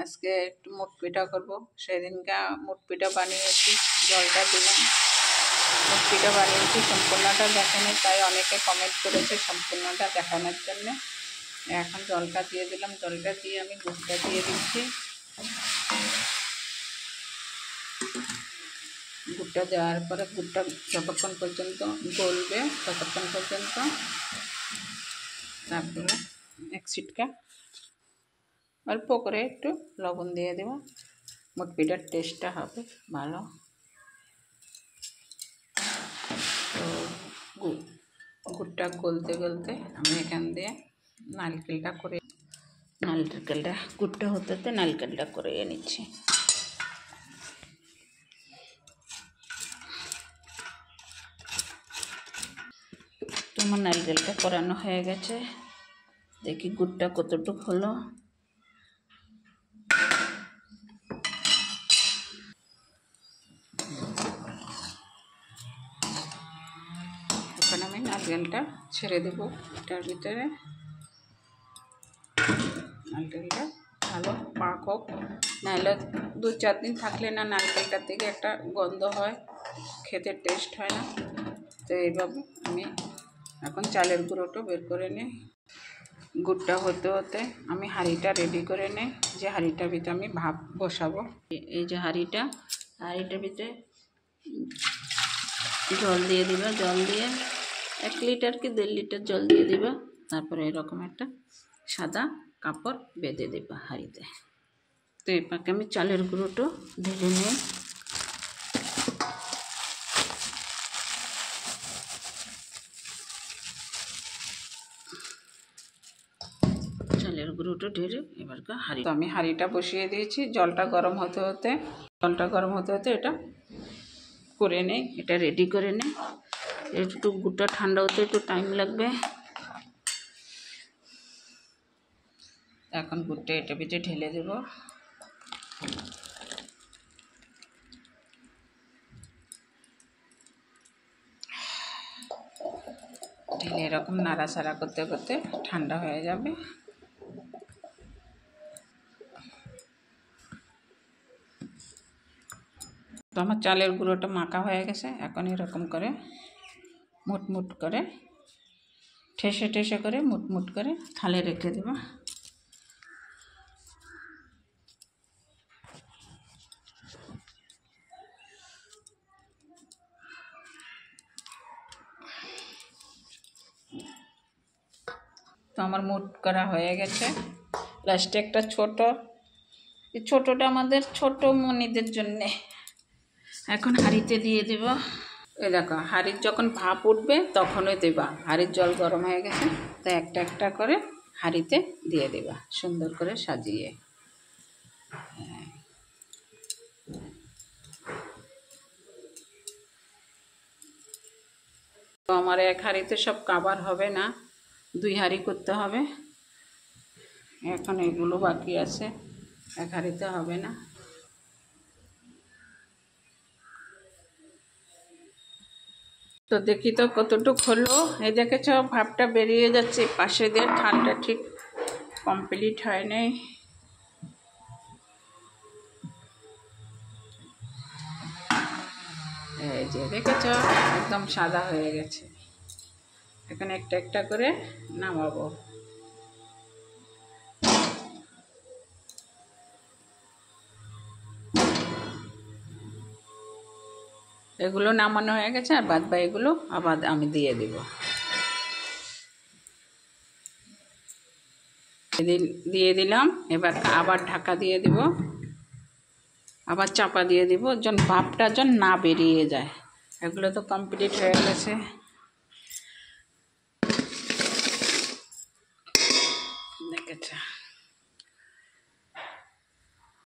আজকে একটু মুট পিঠা করবো। সেদিনকে মুট পিঠা বানিয়েছি, জলটা দিলাম। মুট পিঠা বানিয়েছি, সম্পূর্ণটা দেখেনি, তাই অনেকে কমেন্ট করেছে সম্পূর্ণটা দেখানোর জন্য। এখন জলটা দিয়ে দিলাম, জলটা দিয়ে আমি গুড়টা দিয়ে দিচ্ছি। গুড়টা দেওয়ার পরে গুড়টা যতক্ষণ পর্যন্ত গলবে ততক্ষণ পর্যন্ত, তারপরে এক ছিটকা অল্প করে একটু লবণ দিয়ে দেব, মুট পিঠার টেস্টটা হবে ভালো। তো গুড়টা গলতে গলতে আমি এখান দিয়ে নারকেলটা গুড়টা হতে হতে নারকেলটা করে নিচ্ছি। তো আমার নারকেলটা করানো হয়ে গেছে, দেখি গুড়টা কতটুকু হলো। এখন আমি নারকেলটা ছেড়ে দেব এটার ভিতরে। নারকেলটা ভালো পাক হোক, নাহলে 2-4 দিন থাকলে না নারকেলটার থেকে একটা গন্ধ হয়, খেতে টেস্ট হয় না। তো এইভাবে আমি এখন চালের গুঁড়োটা বের করে নিই। গুড়টা হতে হতে আমি হাঁড়িটা রেডি করে নিই, যে হাঁড়িটার ভিতরে আমি ভাপ বসাবো। এই যে হাঁড়িটার ভিতরে জল দিয়ে দিবা, জল দিয়ে 1 লিটার কি 1.5 লিটার জল দিয়ে দিবা। তারপরে এরকম একটা সাদা কাপড় বেঁধে দেবা হাঁড়িতে। তো এই পাকে আমি চালের গুঁড়োটা ঢেলে নিই। চালের গুঁড়োটা ঢেলে এবার হাঁড়ি, তো আমি হাঁড়িটা বসিয়ে দিয়েছি। জলটা গরম হতে হতে এটা করে নেই, এটা রেডি করে নেই। একটু গুড়টা ঠান্ডা হতে একটু টাইম লাগবে। এখন গুড়টা এটা ভিতরে ঢেলে দেব। ঢেলে এরকম নাড়াচাড়া করতে করতে ঠান্ডা হয়ে যাবে। তো আমার চালের গুঁড়োটা মাখা হয়ে গেছে। এখন এরকম করে মুটমুট করে ঠেসে করে মুটমুট করে থালে রেখে দেব। তো আমার মুট করা হয়ে গেছে। লাস্টে একটা ছোটটা আমাদের ছোট মনিদের জন্যে। এখন হাঁড়িতে দিয়ে দেব। এই দেখো, হাঁড়ির যখন ভাপ উঠবে তখনই দেবা। হাঁড়ির জল গরম হয়ে গেছে, তো একটা একটা করে হাঁড়িতে দিয়ে দেবা, সুন্দর করে সাজিয়ে। তো আমার 1 হাঁড়িতে সব কাভার হবে না, 2 হাঁড়ি করতে হবে। এখন এগুলো বাকি আছে, 1 হাঁড়িতে হবে না। তো দেখি তো কতটুকু হলো। এই দেখেছ ভাপটা বেরিয়ে যাচ্ছে পাশে দিয়ে, ঠান্ডা ঠিক কমপ্লিট হয় নাই। এই যে দেখেছ একদম সাদা হয়ে গেছে। এখন একটা একটা করে নামাবো। এগুলো নামানো হয়ে গেছে, আর বাদ বাকি এগুলো আবার আমি দিয়ে দেব। দিয়ে দিলাম। এবার আবার ঢাকা দিয়ে দিব, আবার চাপা দিয়ে দিব, যেন ভাপটা যেন না বেরিয়ে যায়। এগুলো তো কমপ্লিট হয়ে গেছে। দেখেছ।